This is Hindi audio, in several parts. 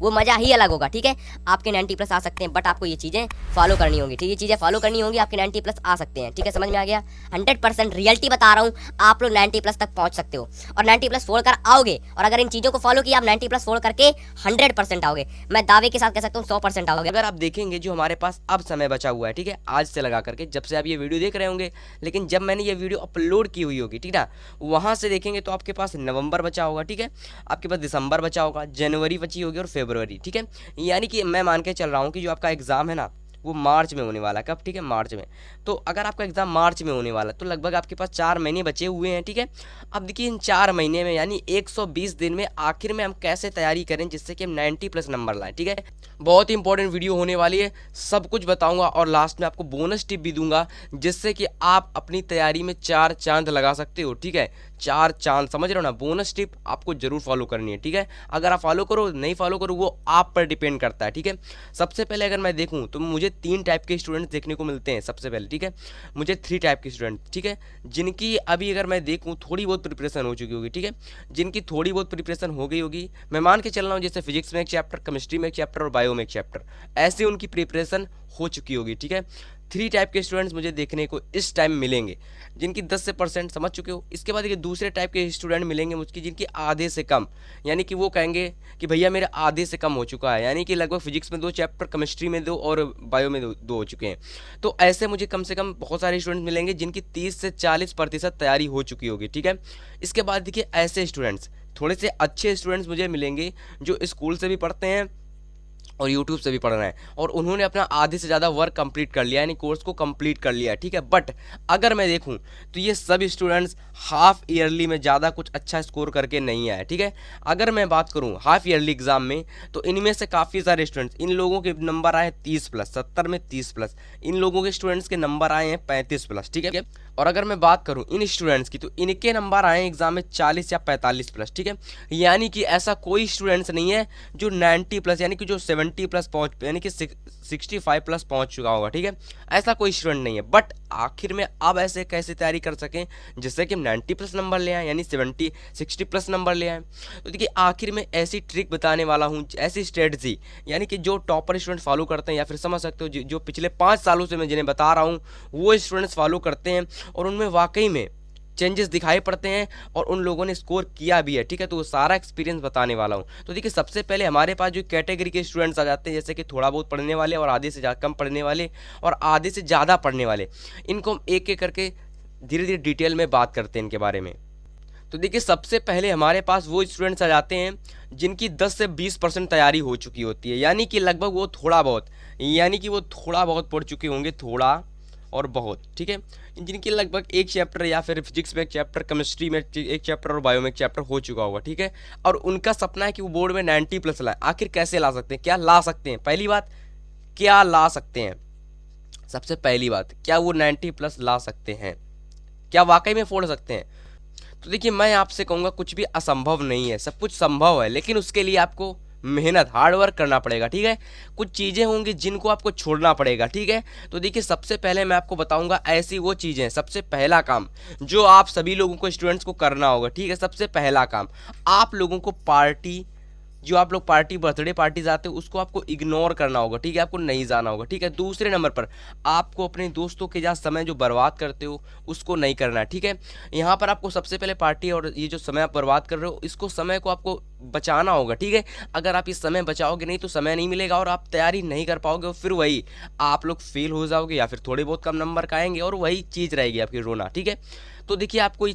वो मज़ा ही अलग होगा। ठीक है, आपके 90+ आ सकते हैं, बट आपको ये चीज़ें फॉलो करनी होंगी। ठीक है, ये चीज़ें फॉलो करनी होंगी, आपके 90+ आ सकते हैं। ठीक है, समझ में आ गया। 100% रियलिटी बता रहा हूँ, आप लोग 90+ तक पहुँच सकते हो और 90+ फोड़ कर आओगे। और अगर इन चीज़ों को फॉलो किया, आप 90+ फोड़ करके 100% आओगे। मैं दावे के साथ कह सकता हूँ 100% आओगे। अगर आप देखेंगे जो हमारे पास अब समय बचा हुआ है, ठीक है, आज से लगा करके, जब से आप ये वीडियो देख रहे होंगे, लेकिन जब मैंने ये वीडियो अपलोड की हुई होगी, ठीक ना, वहाँ से देखेंगे तो आपके पास नवंबर बचा होगा, ठीक है, आपके पास दिसंबर बचा होगा, जनवरी बची होगी और फरवरी। ठीक है, यानी कि मैं मान के चल रहा हूँ कि जो आपका एग्ज़ाम है ना, वो मार्च में होने वाला है। कब? ठीक है, मार्च में। तो अगर आपका एग्ज़ाम मार्च में होने वाला है तो लगभग आपके पास 4 महीने बचे हुए हैं। ठीक है, अब देखिए इन 4 महीने में यानी 120 दिन में आखिर में हम कैसे तैयारी करें जिससे कि हम 90+ नंबर लाएं। ठीक है, बहुत ही इंपॉर्टेंट वीडियो होने वाली है, सब कुछ बताऊंगा और लास्ट में आपको बोनस टिप भी दूंगा जिससे कि आप अपनी तैयारी में 4 चांद लगा सकते हो। ठीक है, 4 चांद, समझ रहे हो ना। बोनस टिप आपको जरूर फॉलो करनी है। ठीक है, अगर आप फॉलो करो नहीं फॉलो करो वो आप पर डिपेंड करता है। ठीक है, सबसे पहले अगर मैं देखूं तो मुझे 3 टाइप के स्टूडेंट्स देखने को मिलते हैं सबसे पहले। ठीक है, मुझे 3 टाइप के स्टूडेंट, ठीक है, जिनकी अभी अगर मैं देखूं थोड़ी बहुत प्रिपरेशन हो चुकी होगी। ठीक है, जिनकी थोड़ी बहुत प्रिपरेशन हो गई होगी, मैं मान के चल रहा हूँ जैसे फिजिक्स में एक चैप्टर, केमिस्ट्री में एक चैप्टर और बायो में एक चैप्टर, ऐसे उनकी प्रिपरेशन हो चुकी होगी। ठीक है, 3 टाइप के स्टूडेंट्स मुझे देखने को इस टाइम मिलेंगे जिनकी 10 से % समझ चुके हो। इसके बाद ये दूसरे टाइप के स्टूडेंट मिलेंगे मुझकी जिनकी आधे से कम, यानी कि वो कहेंगे कि भैया मेरा आधे से कम हो चुका है, यानी कि लगभग फिजिक्स में 2 चैप्टर, केमिस्ट्री में 2 और बायो में 2 हो चुके हैं। तो ऐसे मुझे कम से कम बहुत सारे स्टूडेंट्स मिलेंगे जिनकी 30 से 40% तैयारी हो चुकी होगी। ठीक है, इसके बाद देखिए ऐसे स्टूडेंट्स, थोड़े से अच्छे स्टूडेंट्स मुझे मिलेंगे जो स्कूल से भी पढ़ते हैं और यूट्यूब से भी पढ़ रहे हैं और उन्होंने अपना आधे से ज़्यादा वर्क कंप्लीट कर लिया, यानी कोर्स को कंप्लीट कर लिया है। ठीक है, बट अगर मैं देखूं तो ये सब स्टूडेंट्स हाफ ईयरली में ज़्यादा कुछ अच्छा स्कोर करके नहीं आए। ठीक है, अगर मैं बात करूं हाफ ईयरली एग्जाम में तो इनमें से काफ़ी सारे स्टूडेंट्स, इन लोगों के नंबर आए 30+, 70 में 30+, इन लोगों के स्टूडेंट्स के नंबर आए हैं 35+। ठीक है, और अगर मैं बात करूं इन स्टूडेंट्स की तो इनके नंबर आए हैं एग्जाम में 40 या 45+। ठीक है, यानी कि ऐसा कोई स्टूडेंट्स नहीं है जो 90+ यानी कि जो 70+ पहुंच, यानी कि 65+ पहुंच चुका होगा। ठीक है, ऐसा कोई स्टूडेंट नहीं है। बट आखिर में अब ऐसे कैसे तैयारी कर सकें जिससे कि हम 90+ नंबर ले आएँ, यानी 60+ नंबर ले आएँ। तो देखिए आखिर में ऐसी ट्रिक बताने वाला हूँ, ऐसी स्ट्रेटजी, यानी कि जो टॉपर स्टूडेंट फॉलो करते हैं या फिर समझ सकते हो जो पिछले 5 सालों से मैं जिन्हें बता रहा हूँ वो स्टूडेंट्स फॉलो करते हैं और उनमें वाकई में चेंजेस दिखाई पड़ते हैं और उन लोगों ने स्कोर किया भी है। ठीक है, तो वो सारा एक्सपीरियंस बताने वाला हूँ। तो देखिए सबसे पहले हमारे पास जो कैटेगरी के स्टूडेंट्स आ जाते हैं, जैसे कि थोड़ा बहुत पढ़ने वाले और आधे से कम पढ़ने वाले और आधे से ज़्यादा पढ़ने वाले, इनको हम एक एक करके धीरे धीरे डिटेल में बात करते हैं इनके बारे में। तो देखिए सबसे पहले हमारे पास वो स्टूडेंट्स आ जाते हैं जिनकी 10 से 20% तैयारी हो चुकी होती है, यानी कि लगभग वो थोड़ा बहुत पढ़ चुके होंगे, थोड़ा और बहुत। ठीक है, जिनकी लगभग एक चैप्टर या फिर फिजिक्स में एक चैप्टर, केमिस्ट्री में एक चैप्टर और बायो में एक चैप्टर हो चुका होगा। ठीक है, और उनका सपना है कि वो बोर्ड में 90+ लाए। आखिर कैसे ला सकते हैं, क्या ला सकते हैं? पहली बात, क्या ला सकते हैं? सबसे पहली बात, क्या वो 90+ ला सकते हैं? क्या वाकई में फोड़ सकते हैं? तो देखिए मैं आपसे कहूँगा कुछ भी असंभव नहीं है, सब कुछ संभव है, लेकिन उसके लिए आपको मेहनत, हार्ड वर्क करना पड़ेगा। ठीक है, कुछ चीज़ें होंगी जिनको आपको छोड़ना पड़ेगा। ठीक है, तो देखिए सबसे पहले मैं आपको बताऊंगा ऐसी वो चीज़ें, सबसे पहला काम जो आप सभी लोगों को, स्टूडेंट्स को करना होगा। ठीक है, सबसे पहला काम, आप लोगों को पार्टी, जो आप लोग पार्टी, बर्थडे पार्टी जाते हो उसको आपको इग्नोर करना होगा। ठीक है, आपको नहीं जाना होगा। ठीक है, दूसरे नंबर पर आपको अपने दोस्तों के साथ समय जो बर्बाद करते हो उसको नहीं करना है। ठीक है, यहाँ पर आपको सबसे पहले पार्टी और ये जो समय आप बर्बाद कर रहे हो इसको, समय को आपको बचाना होगा। ठीक है, अगर आप इस समय बचाओगे नहीं तो समय नहीं मिलेगा और आप तैयारी नहीं कर पाओगे और फिर वही आप लोग फेल हो जाओगे या फिर थोड़े बहुत कम नंबर का आएंगे और वही चीज़ रहेगी आपकी, रोना। ठीक है, तो देखिए आपको ये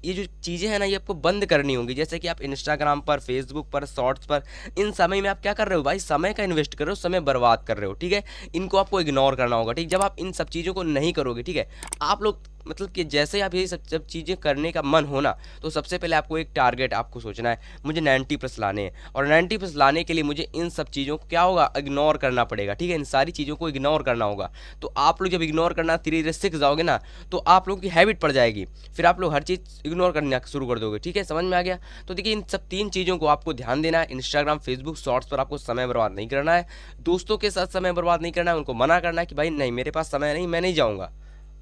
जो चीज़ें हैं ना ये आपको बंद करनी होंगी। जैसे कि आप इंस्टाग्राम पर, फेसबुक पर, शॉर्ट्स पर, इन समय में आप क्या कर रहे हो भाई, समय का इन्वेस्ट कर रहे हो, समय बर्बाद कर रहे हो। ठीक है, इनको आपको इग्नोर करना होगा। ठीक, जब आप इन सब चीज़ों को नहीं करोगे, ठीक है, आप लोग मतलब कि जैसे आप ये सब चीज़ें करने का मन हो ना तो सबसे पहले आपको एक टारगेट आपको सोचना है, मुझे 90+ लाने हैं और 90+ लाने के लिए मुझे इन सब चीज़ों को क्या होगा, इग्नोर करना पड़ेगा। ठीक है, इन सारी चीज़ों को इग्नोर करना होगा। तो आप लोग जब इग्नोर करना धीरे धीरे सीख जाओगे ना तो आप लोगों की हैबिट पड़ जाएगी, फिर आप लोग हर चीज़ इग्नोर करना शुरू कर दोगे। ठीक है, समझ में आ गया। तो देखिए इन सब 3 चीज़ों को आपको ध्यान देना है। इंस्टाग्राम, फेसबुक, शॉर्ट्स पर आपको समय बर्बाद नहीं करना है, दोस्तों के साथ समय बर्बाद नहीं करना है, उनको मना करना है कि भाई नहीं मेरे पास समय नहीं, मैं नहीं जाऊँगा,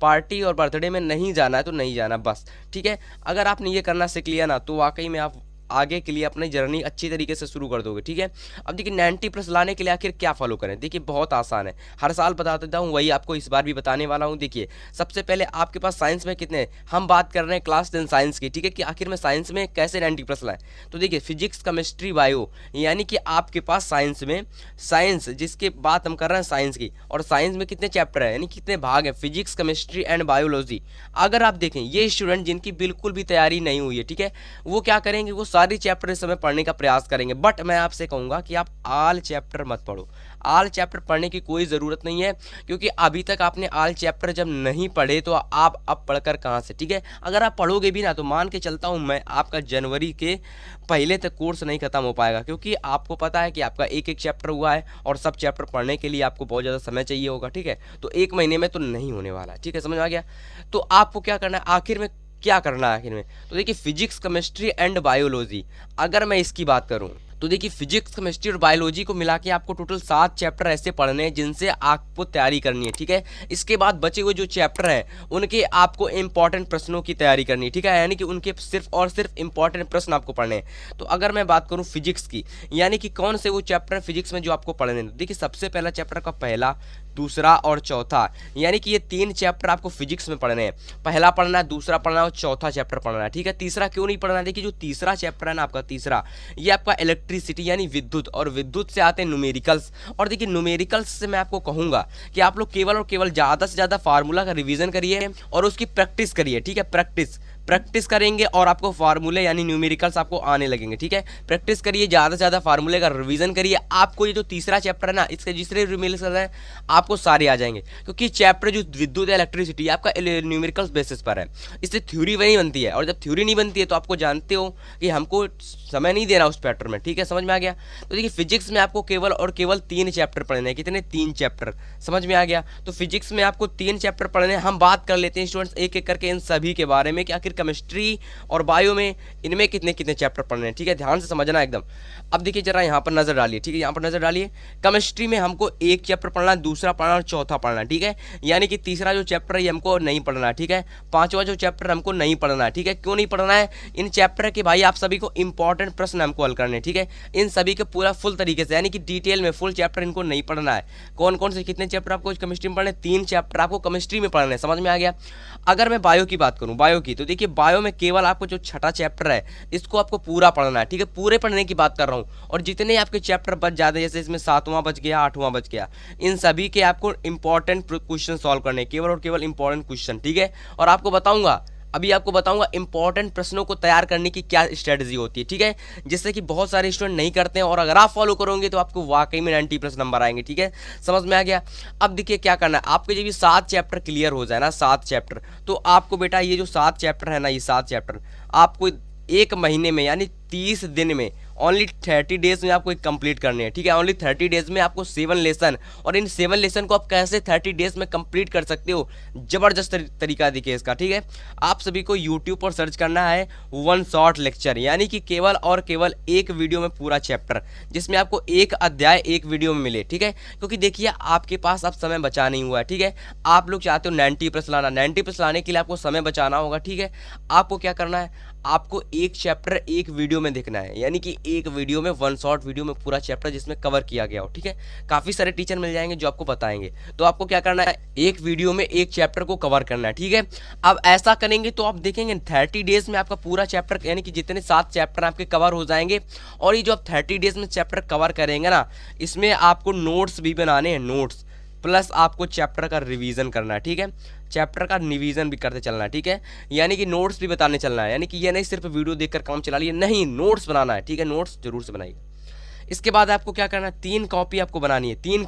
पार्टी और बर्थडे में नहीं जाना है तो नहीं जाना बस। ठीक है, अगर आपने ये करना सीख लिया ना तो वाकई में आप आगे के लिए अपनी जर्नी अच्छी तरीके से शुरू कर दोगे, ठीक है। अब देखिए 90+ लाने के लिए आखिर क्या फॉलो करें, देखिए बहुत आसान है, हर साल बता देता हूँ, वही आपको इस बार भी बताने वाला हूँ। देखिए सबसे पहले आपके पास साइंस में कितने, हम बात कर रहे हैं क्लास 10 साइंस की, ठीक है, कि आखिर में साइंस में कैसे 90+ लाएं। तो देखिए फिजिक्स, केमिस्ट्री, बायो, यानी कि आपके पास साइंस में, साइंस जिसके बात हम कर रहे हैं साइंस की, और साइंस में कितने चैप्टर है, यानी कितने भाग है, फिजिक्स, केमिस्ट्री एंड बायोलॉजी। अगर आप देखें ये स्टूडेंट जिनकी बिल्कुल भी तैयारी नहीं हुई है, ठीक है, वो क्या करेंगे, वो सारी चैप्टर इस समय पढ़ने का प्रयास करेंगे। बट मैं आपसे कहूंगा कि आप ऑल चैप्टर मत पढ़ो, ऑल चैप्टर पढ़ने की कोई ज़रूरत नहीं है, क्योंकि अभी तक आपने ऑल चैप्टर जब नहीं पढ़े तो आप अब पढ़कर कहाँ से, ठीक है। अगर आप पढ़ोगे भी ना तो मान के चलता हूँ मैं, आपका जनवरी के पहले तक कोर्स नहीं खत्म हो पाएगा, क्योंकि आपको पता है कि आपका एक एक चैप्टर हुआ है और सब चैप्टर पढ़ने के लिए आपको बहुत ज़्यादा समय चाहिए होगा, ठीक है। तो एक महीने में तो नहीं होने वाला, ठीक है, समझ में आ गया। तो आपको क्या करना है आखिर में, क्या करना है आखिर में, तो देखिए फिजिक्स, केमिस्ट्री एंड बायोलॉजी, अगर मैं इसकी बात करूं तो देखिए फिजिक्स, केमिस्ट्री और बायोलॉजी को मिला के आपको टोटल 7 चैप्टर ऐसे पढ़ने हैं जिनसे आपको तैयारी करनी है, ठीक है। इसके बाद बचे हुए जो चैप्टर हैं उनके आपको इंपॉर्टेंट प्रश्नों की तैयारी करनी है, ठीक है, यानी कि उनके सिर्फ और सिर्फ इंपॉर्टेंट प्रश्न आपको पढ़ने हैं। तो अगर मैं बात करूं फिजिक्स की, यानी कि कौन से वो चैप्टर फिजिक्स में जो आपको पढ़ने हैं, देखिए सबसे पहला चैप्टर का पहला, दूसरा और चौथा, यानी कि ये 3 चैप्टर आपको फिजिक्स में पढ़ने हैं। पहला पढ़ना है, दूसरा पढ़ना है और चौथा चैप्टर पढ़ना है, ठीक है। तीसरा क्यों नहीं पढ़ना है, देखिए जो तीसरा चैप्टर है ना आपका तीसरा, ये आपका इलेक्ट्रिसिटी यानी विद्युत, और विद्युत से आते हैं न्यूमेरिकल्स। और देखिए न्यूमेरिकल्स से मैं आपको कहूंगा कि आप लोग केवल और केवल ज़्यादा से ज़्यादा फार्मूला का रिवीजन करिए और उसकी प्रैक्टिस करिए, ठीक है। प्रैक्टिस करेंगे और आपको फार्मूले यानी न्यूमेरिकल्स आपको आने लगेंगे, ठीक है। प्रैक्टिस करिए, ज़्यादा से ज़्यादा फार्मूले का रिवीजन करिए, आपको ये जो तीसरा चैप्टर है ना इसके जितने न्यूमेरिकल्स हैं आपको सारे आ जाएंगे, क्योंकि चैप्टर जो विद्युत या इलेक्ट्रिसिटी आपका न्यूमेरिकल्स बेसिस पर है, इससे थ्योरी नहीं बनती है, और जब थ्योरी नहीं बनती है तो आपको जानते हो कि हमको समय नहीं देना उस पैटर्न में, ठीक है, समझ में आ गया। तो देखिए फिजिक्स में आपको केवल और केवल 3 चैप्टर पढ़ने हैं, कितने, 3 चैप्टर, समझ में आ गया। तो फिजिक्स में आपको 3 चैप्टर पढ़ने हैं। हम बात कर लेते हैं स्टूडेंट्स एक एक करके इन सभी के बारे में कि आखिर केमिस्ट्री और बायो में इनमें कितने कितने चैप्टर पढ़ने हैं, ठीक है, ध्यान से समझना एकदम। अब देखिए जरा यहाँ पर नजर डालिए, ठीक है, यहाँ पर नजर डालिए। केमिस्ट्री में हमको 1 चैप्टर पढ़ना है, दूसरा पढ़ना और चौथा पढ़ना, ठीक है, यानी कि तीसरा जो चैप्टर है हमको नहीं पढ़ना, ठीक है। 5वां जो चैप्टर हमको नहीं पढ़ना, ठीक है। क्यों नहीं पढ़ना है, इन चैप्टर के भाई आप सभी को इंपॉर्टेंट प्रश्न हमको हल करने, ठीक है, इन सभी के पूरा फुल तरीके से, यानी कि डिटेल में फुल चैप्टर इनको नहीं पढ़ना है। कौन कौन से कितने चैप्टर आपको केमिस्ट्री में पढ़ने, 3 चैप्टर आपको केमिस्ट्री में पढ़ने, समझ में आ गया। अगर मैं बायो की बात करूं, बायो की, तो देखिए बायो में केवल आपको जो छठा चैप्टर है इसको आपको पूरा पढ़ना है, ठीक है, पूरे पढ़ने की बात कर रहा हूं। और जितने आपके चैप्टर बच जाते हैं, जैसे इसमें 7वां बच गया, 8वां बच गया, इन सभी के आपको इंपॉर्टेंट क्वेश्चन सॉल्व करने, केवल और केवल इंपॉर्टेंट क्वेश्चन, ठीक है। और आपको बताऊंगा, अभी आपको बताऊंगा इंपॉर्टेंट प्रश्नों को तैयार करने की क्या स्ट्रेटजी होती है, ठीक है, जिससे कि बहुत सारे स्टूडेंट नहीं करते हैं, और अगर आप फॉलो करोगे तो आपको वाकई में 90+ नंबर आएंगे, ठीक है, समझ में आ गया। अब देखिए क्या करना है, आपके जब ये 7 चैप्टर क्लियर हो जाए ना, 7 चैप्टर, तो आपको बेटा ये जो 7 चैप्टर है ना, ये 7 चैप्टर आपको 1 महीने में यानी 30 दिन में, ओनली 30 डेज में आपको कंप्लीट करने हैं, ठीक है। ओनली 30 डेज में आपको 7 लेसन, और इन 7 लेसन को आप कैसे 30 डेज में कंप्लीट कर सकते हो, जबरदस्त तरीका देखिए इसका, ठीक है। आप सभी को यूट्यूब पर सर्च करना है 1 शॉर्ट लेक्चर, यानी कि केवल और केवल एक वीडियो में पूरा चैप्टर, जिसमें आपको एक अध्याय एक वीडियो में मिले, ठीक है। क्योंकि देखिए आपके पास अब समय बचा नहीं हुआ है, ठीक है। आप लोग चाहते हो 90+ लाना, 90+ लाने के लिए आपको समय बचाना होगा, ठीक है। आपको क्या करना है, आपको एक चैप्टर एक वीडियो में देखना है, यानी कि एक वीडियो में 1 शॉर्ट वीडियो में पूरा चैप्टर जिसमें कवर किया गया हो, ठीक है। काफ़ी सारे टीचर मिल जाएंगे जो आपको बताएंगे, तो आपको क्या करना है, एक वीडियो में एक चैप्टर को कवर करना है, ठीक है। अब ऐसा करेंगे तो आप देखेंगे 30 डेज में आपका पूरा चैप्टर, यानी कि जितने 7 चैप्टर आपके कवर हो जाएंगे। और ये जो आप 30 डेज में चैप्टर कवर करेंगे ना, इसमें आपको नोट्स भी बनाने हैं, नोट्स प्लस आपको चैप्टर का रिवीजन करना है, ठीक है, चैप्टर का रिवीजन भी करते चलना है, ठीक है, यानी कि नोट्स भी बताने चलना है, यानी कि ये नहीं सिर्फ वीडियो देखकर काम चला लिया, नहीं, नोट्स बनाना है, ठीक है, नोट्स जरूर से बनाइए। इसके बाद आपको क्या करना है, 3 कॉपी आपको बनानी है, 3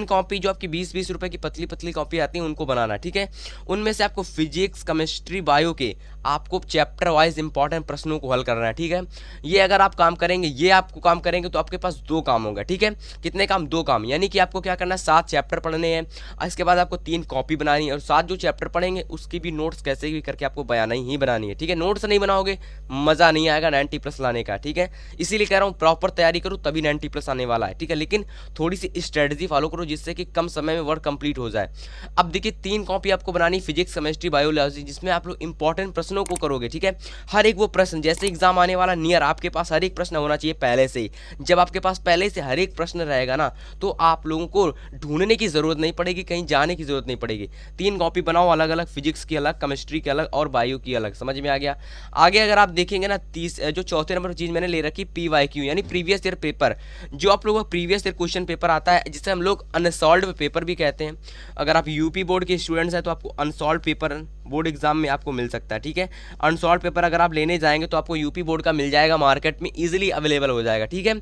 कॉपी जो आपकी 20-20 रुपए की पतली पतली कॉपी आती है उनको बनाना, ठीक है। उनमें से आपको फिजिक्स, केमिस्ट्री, बायो के आपको चैप्टर वाइज इंपॉर्टेंट प्रश्नों को हल करना है, ठीक है। ये अगर आप काम करेंगे, ये आपको काम करेंगे तो आपके पास 2 काम होगा, ठीक है। कितने काम, 2 काम, यानी कि आपको क्या करना है, 7 चैप्टर पढ़ने हैं, इसके बाद आपको 3 कॉपी बनानी है, और 7 जो चैप्टर पढ़ेंगे उसकी भी नोट्स कैसे भी करके आपको बयाना ही बनानी है, ठीक है। नोट्स नहीं बनाओगे मजा नहीं आएगा 90+ लाने का, ठीक है। इसीलिए कह रहा हूँ प्रॉपर तैयारी करो तभी 90+ आने वाला है, ठीक है। लेकिन थोड़ी सी स्ट्रेटजी फॉलो करो जिससे कि कम समय में वर्क कंप्लीट हो जाए। अब देखिए 3 कॉपी आपको बनानी, फिजिक्स, केमिस्ट्री, बायोलॉजी, जिसमें आप लोग इंपॉर्टेंट प्रश्नों को करोगे, ठीक है। हर एक वो प्रश्न, जैसे एग्जाम आने वाला नियर, आपके पास हर एक प्रश्न होना चाहिए पहले से ही। जब आपके पास पहले से हर एक प्रश्न रहेगा ना, तो आप लोगों को ढूंढने की जरूरत नहीं पड़ेगी, कहीं जाने की जरूरत नहीं पड़ेगी। 3 कॉपी बनाओ अलग अलग, फिजिक्स की अलग, केमिस्ट्री की अलग और बायो की अलग। समझ में आ गया। आगे अगर आप देखेंगे ना, जो चौथे नंबर चीज मैंने ले रखी PYQ यानी प्रीवियस ईयर पेपर, जो आप लोगों का प्रीवियस ईयर क्वेश्चन पेपर आता है, जिसे हम लोग अनसॉल्व पेपर भी कहते हैं। अगर आप यूपी बोर्ड के स्टूडेंट्स हैं तो आपको अनसॉल्व पेपर बोर्ड एग्जाम में आपको मिल सकता है, ठीक है। अनसॉल्व पेपर अगर आप लेने जाएंगे तो आपको यूपी बोर्ड का मिल जाएगा, मार्केट में इजीली अवेलेबल हो जाएगा, ठीक है।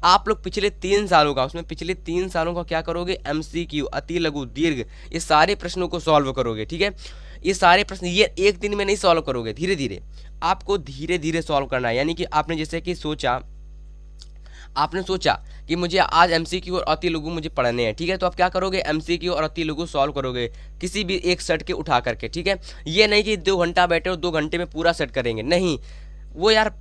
आप लोग पिछले 3 सालों का, उसमें पिछले 3 सालों का क्या करोगे, MCQ, अति लघु, दीर्घ, ये सारे प्रश्नों को सॉल्व करोगे, ठीक है। ये सारे प्रश्न ये एक दिन में नहीं सॉल्व करोगे, धीरे धीरे आपको धीरे धीरे सॉल्व करना है। यानी कि आपने जैसे कि आपने सोचा कि मुझे आज MCQ और अति लघु मुझे पढ़ने हैं, ठीक है। तो आप क्या करोगे, MCQ और अति लघु सॉल्व करोगे किसी भी एक सेट के उठा करके, ठीक है। ये नहीं कि 2 घंटा बैठे और 2 घंटे में पूरा सेट करेंगे, नहीं। वो यार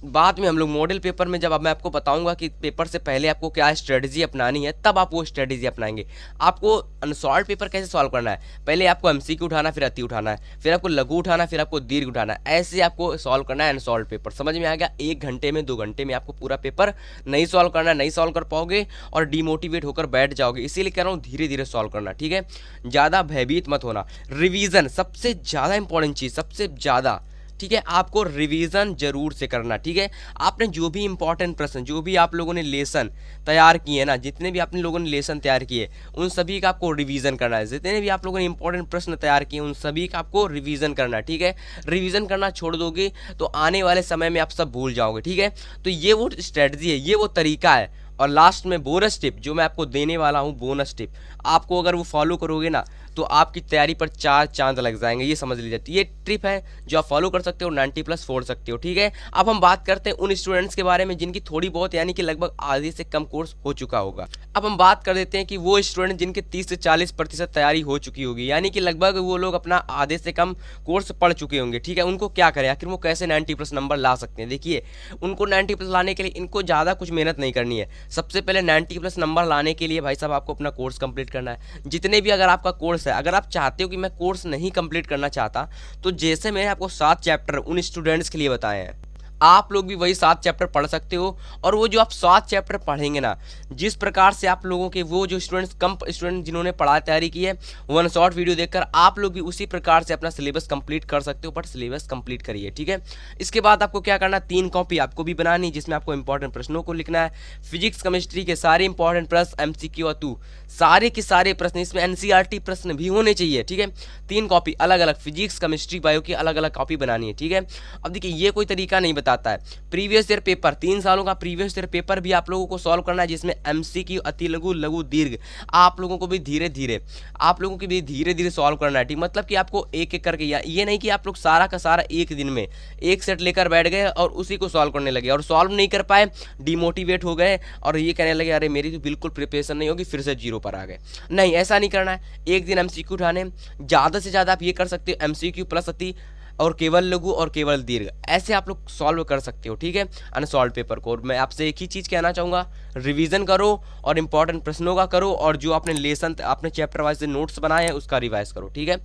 बाद में हम लोग मॉडल पेपर में, जब अब मैं आपको बताऊंगा कि पेपर से पहले आपको क्या स्ट्रेटजी अपनानी है, तब आप वो स्ट्रेटजी अपनाएंगे। आपको अनसॉल्व पेपर कैसे सॉल्व करना है, पहले आपको MCQ उठाना, फिर अति उठाना है, फिर आपको लघु उठाना, फिर आपको दीर्घ उठाना है। ऐसे आपको सॉल्व करना है अनसॉल्व पेपर। समझ में आ गया। 1 घंटे में 2 घंटे में आपको पूरा पेपर नहीं सॉल्व करना है, नहीं सॉल्व कर पाओगे और डिमोटिवेट होकर बैठ जाओगे। इसीलिए कह रहा हूँ धीरे धीरे सॉल्व करना, ठीक है। ज़्यादा भयभीत मत होना। रिवीजन सबसे ज़्यादा इंपॉर्टेंट चीज़, सबसे ज़्यादा, ठीक है। आपको रिवीजन जरूर से करना, ठीक है। आपने जो भी इंपॉर्टेंट प्रश्न, जो भी आप लोगों ने लेसन तैयार किए ना, जितने भी आपने लोगों ने लेसन तैयार किए, उन सभी का आपको रिवीजन करना है। जितने भी आप लोगों ने इंपॉर्टेंट प्रश्न तैयार किए, उन सभी का आपको रिवीजन करना है, ठीक है। रिवीजन करना छोड़ दोगे तो आने वाले समय में आप सब भूल जाओगे, ठीक है। तो ये वो स्ट्रेटजी है, ये वो तरीका है। और लास्ट में बोनस टिप जो मैं आपको देने वाला हूँ, बोनस टिप आपको अगर वो फॉलो करोगे ना, तो आपकी तैयारी पर 4 चांद लग जाएंगे, ये समझ लीजिए। ये ट्रिप है जो आप फॉलो कर सकते हो, 90+ फोड़ सकते हो, ठीक है। अब हम बात करते हैं उन स्टूडेंट्स के बारे में जिनकी थोड़ी बहुत यानी कि लगभग आधे से कम कोर्स हो चुका होगा। अब हम बात कर देते हैं कि वो स्टूडेंट जिनके 30 से 40% तैयारी हो चुकी होगी, यानी कि लगभग वो लोग अपना आधे से कम कोर्स पढ़ चुके होंगे, ठीक है। उनको क्या करें, आखिर वो कैसे 90+ नंबर ला सकते हैं। देखिए, उनको 90+ लाने के लिए इनको ज़्यादा कुछ मेहनत नहीं करनी है। सबसे पहले 90+ नंबर लाने के लिए भाई साहब आपको अपना कोर्स कंप्लीट करना है। जितने भी अगर आपका कोर्स है, अगर आप चाहते हो कि मैं कोर्स नहीं कंप्लीट करना चाहता, तो जैसे मैंने आपको 7 चैप्टर उन स्टूडेंट्स के लिए बताए हैं, आप लोग भी वही 7 चैप्टर पढ़ सकते हो। और वो जो आप 7 चैप्टर पढ़ेंगे ना, जिस प्रकार से आप लोगों के वो जो स्टूडेंट जिन्होंने पढ़ाई तैयारी की है, वन शॉर्ट वीडियो देखकर आप लोग भी उसी प्रकार से अपना सिलेबस कंप्लीट कर सकते हो। बट सिलेबस कंप्लीट करिए, ठीक है। इसके बाद आपको क्या करना, 3 कॉपी आपको भी बनानी, जिसमें आपको इंपॉर्टेंट प्रश्नों को लिखना है। फिजिक्स केमिस्ट्री के सारे इंपॉर्टेंट प्रश्न, MCQ और सारे के सारे प्रश्न, इसमें NCERT प्रश्न भी होने चाहिए, ठीक है। 3 कॉपी अलग अलग, फिजिक्स केमिस्ट्री बायो की अलग अलग कॉपी बनानी है, ठीक है। अब देखिए, ये कोई तरीका नहीं बताता है। प्रीवियस ईयर पेपर, 3 सालों का प्रीवियस ईयर पेपर भी आप लोगों को सॉल्व करना है, जिसमें MCQ, अति लघु, लघु, दीर्घ आप लोगों को भी धीरे धीरे सॉल्व करना है, ठीक। मतलब कि आपको एक एक करके, ये नहीं कि आप लोग सारा का सारा एक दिन में एक सेट लेकर बैठ गए और उसी को सॉल्व करने लगे और सॉल्व नहीं कर पाए, डिमोटिवेट हो गए और ये कहने लगे अरे मेरी तो बिल्कुल प्रिपरेशन नहीं होगी, फिर से 0 पर आ गए। नहीं, ऐसा नहीं करना है। एक दिन MCQ उठाने, ज़्यादा से ज़्यादा आप ये कर सकते हो MCQ प्लस अति और केवल लघु और केवल दीर्घ, ऐसे आप लोग सॉल्व कर सकते हो, ठीक है, अनसॉल्व पेपर को। और मैं आपसे एक ही चीज़ कहना चाहूँगा, रिवीजन करो और इंपॉर्टेंट प्रश्नों का करो, और जो आपने लेसन, आपने चैप्टर वाइज से नोट्स बनाए हैं उसका रिवाइज करो, ठीक है।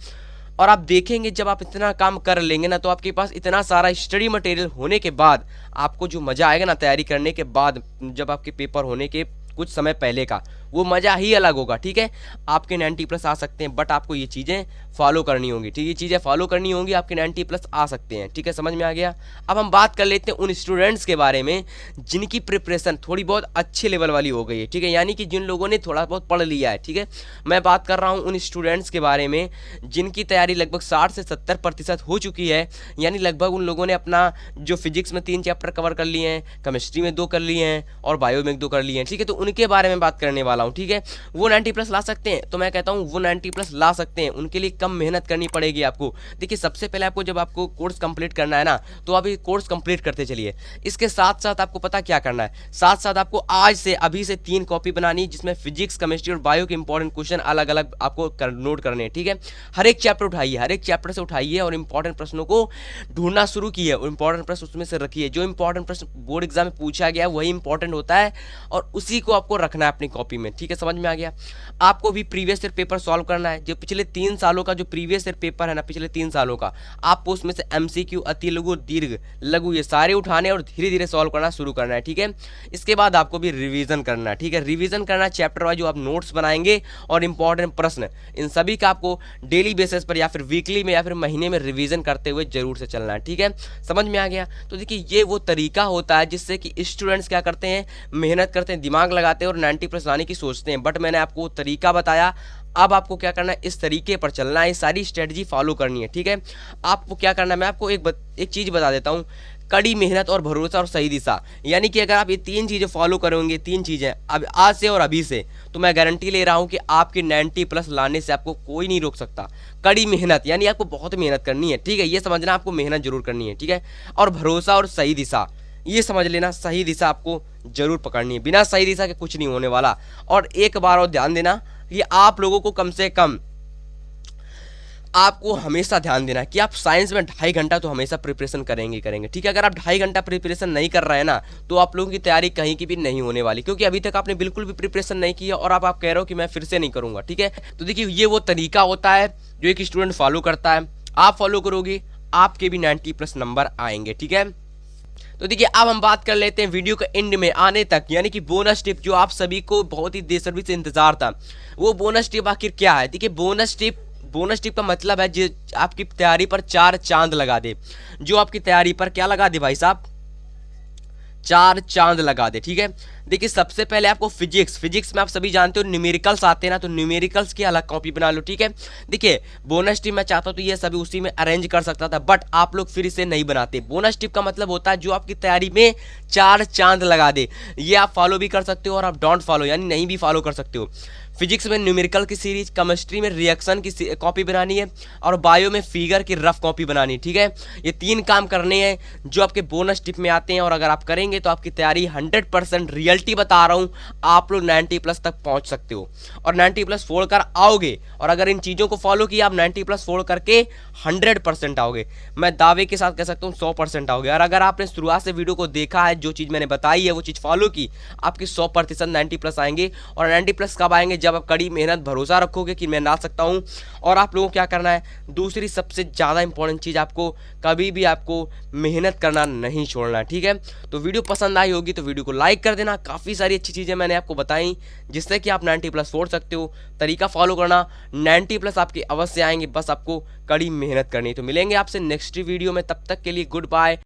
और आप देखेंगे जब आप इतना काम कर लेंगे ना, तो आपके पास इतना सारा स्टडी मटेरियल होने के बाद आपको जो मज़ा आएगा ना तैयारी करने के बाद, जब आपके पेपर होने के कुछ समय पहले का, वो मज़ा ही अलग होगा, ठीक है। आपके 90+ आ सकते हैं, बट आपको ये चीज़ें फॉलो करनी होंगी, ठीक है। ये चीज़ें फॉलो करनी होंगी, आपके 90+ आ सकते हैं, ठीक है। समझ में आ गया। अब हम बात कर लेते हैं उन स्टूडेंट्स के बारे में जिनकी प्रिपरेशन थोड़ी बहुत अच्छे लेवल वाली हो गई है, ठीक है। यानी कि जिन लोगों ने थोड़ा बहुत पढ़ लिया है, ठीक है। मैं बात कर रहा हूँ उन स्टूडेंट्स के बारे में जिनकी तैयारी लगभग 60 से 70% हो चुकी है। यानी लगभग उन लोगों ने अपना जो फिजिक्स में 3 चैप्टर कवर कर लिए हैं, केमिस्ट्री में 2 कर लिए हैं और बायो में 2 कर लिए हैं, ठीक है। तो उनके बारे में बात करने वाला हूँ, ठीक है। वो 90+ ला सकते हैं, तो मैं कहता हूँ वो 90+ ला सकते हैं। उनके लिए कम मेहनत करनी पड़ेगी आपको। देखिए, सबसे पहले आपको जब आपको कोर्स कंप्लीट करना है ना, तो आप ये कोर्स कंप्लीट करते चलिए। इसके साथ साथ आपको पता क्या करना है, साथ साथ आपको आज से अभी से 3 कॉपी बनानी, जिसमें फिजिक्स केमिस्ट्री और बायो के इंपॉर्टेंट क्वेश्चन अलग अलग आपको नोट करने हैं, ठीक है। हर एक चैप्टर उठाइए, हर एक चैप्टर से उठाइए और इंपॉर्टेंट प्रश्नों को ढूंढना शुरू कीजिए और इंपॉर्टेंट प्रश्न उसमें से रखिए। जो इंपॉर्टेंट प्रश्न बोर्ड एग्जाम में पूछा गया वही इंपॉर्टेंट होता है और उसी को आपको रखना है अपनी कॉपी में। में, ठीक है, समझ में आ गया। आपको भी प्रीवियस ईयर पेपर सॉल्व करना है, जो पिछले 3 सालों का जो प्रीवियस ईयर पेपर है ना, पिछले 3 सालों का, आपको उसमें से MCQ, अति लघु, दीर्घ, लघु, ये सारे उठाने और धीरे धीरे सॉल्व करना शुरू करना है, ठीक है। इसके बाद आपको भी रिवीजन करना है, ठीक है, रिवीजन करना है चैप्टर वाइज, जो आप नोट्स बनाएंगे और इंपॉर्टेंट प्रश्न, इन सभी का आपको डेली बेसिस पर या फिर वीकली में या फिर महीने में रिवीजन करते हुए जरूर से चलना है, ठीक है, समझ में आ गया। तो देखिए ये वो तरीका होता है जिससे कि स्टूडेंट्स क्या करते हैं, मेहनत करते हैं, दिमाग लगाते हैं और 90+ लाने की सोचते हैं। बट मैंने आपको तरीका बताया, अब आपको क्या करना है, इस तरीके पर चलना है, ये सारी स्ट्रेटजी फॉलो करनी है, ठीक है। आपको क्या करना है, मैं आपको एक चीज़ बता देता हूँ, कड़ी मेहनत और भरोसा और सही दिशा, यानी कि अगर आप ये 3 चीज़ें फॉलो करोगे, 3 चीज़ें अब आज से और अभी से, तो मैं गारंटी ले रहा हूँ कि आपके 90+ लाने से आपको कोई नहीं रोक सकता। कड़ी मेहनत यानी आपको बहुत मेहनत करनी है, ठीक है, ये समझना, आपको मेहनत जरूर करनी है, ठीक है। और भरोसा और सही दिशा, ये समझ लेना, सही दिशा आपको जरूर पकड़नी है, बिना सही दिशा के कुछ नहीं होने वाला। और एक बार और ध्यान देना, ये आप लोगों को कम से कम आपको हमेशा ध्यान देना है कि आप साइंस में 2.5 घंटा तो हमेशा प्रिपरेशन करेंगे, ठीक है। अगर आप 2.5 घंटा प्रिपरेशन नहीं कर रहे हैं ना, तो आप लोगों की तैयारी कहीं की भी नहीं होने वाली, क्योंकि अभी तक आपने बिल्कुल भी प्रिपरेशन नहीं किया और आप कह रहे हो कि मैं फिर से नहीं करूंगा, ठीक है। तो देखिए ये वो तरीका होता है जो एक स्टूडेंट फॉलो करता है, आप फॉलो करोगे, आपके भी 90+ नंबर आएंगे, ठीक है। तो देखिए अब हम बात कर लेते हैं वीडियो के एंड में आने तक, यानी कि बोनस टिप, जो आप सभी को बहुत ही बेसब्री से इंतजार था, वो बोनस टिप आखिर क्या है। देखिए बोनस टिप का मतलब है जो आपकी तैयारी पर 4 चांद लगा दे, जो आपकी तैयारी पर क्या लगा दे भाई साहब, 4 चांद लगा दे, ठीक है। देखिए सबसे पहले आपको फिजिक्स में आप सभी जानते हो न्यूमेरिकल्स आते हैं ना, तो न्यूमेरिकल्स की अलग कॉपी बना लो, ठीक है। देखिए बोनस टिप मैं चाहता हूँ तो ये सभी उसी में अरेंज कर सकता था, बट आप लोग फिर इसे नहीं बनाते। बोनस टिप का मतलब होता है जो आपकी तैयारी में 4 चांद लगा दे, ये आप फॉलो भी कर सकते हो और आप डोंट फॉलो यानी नहीं भी फॉलो कर सकते हो। फिजिक्स में न्यूमेरिकल की सीरीज, केमिस्ट्री में रिएक्शन की कॉपी बनानी है और बायो में फिगर की रफ कॉपी बनानी है, ठीक है। ये 3 काम करने हैं जो आपके बोनस टिप में आते हैं, और अगर आप करेंगे तो आपकी तैयारी 100% रियलिटी बता रहा हूँ, आप लोग 90+ तक पहुँच सकते हो और 90+ फोड़ कर आओगे। और अगर इन चीज़ों को फॉलो किया, आप 90+ फोड़ करके 100% आओगे, मैं दावे के साथ कह सकता हूँ 100% आओगे। और अगर आपने शुरुआत से वीडियो को देखा है, जो चीज़ मैंने बताई है वो चीज़ फॉलो की, आपकी 100% 90+ आएंगे। और 90+ कब आएंगे, जब आप कड़ी मेहनत भरोसा रखोगे कि मैं ला सकता हूं। और आप लोगों को क्या करना है, दूसरी सबसे ज़्यादा इंपॉर्टेंट चीज़, आपको कभी भी आपको मेहनत करना नहीं छोड़ना, ठीक है। तो वीडियो पसंद आई होगी तो वीडियो को लाइक कर देना, काफ़ी सारी अच्छी चीज़ें मैंने आपको बताई जिससे कि आप 90+ फोड़ सकते हो। तरीका फॉलो करना, 90+ आपके अवश्य आएंगे, बस आपको कड़ी मेहनत करनी है। तो मिलेंगे आपसे नेक्स्ट वीडियो में, तब तक के लिए गुड बाय।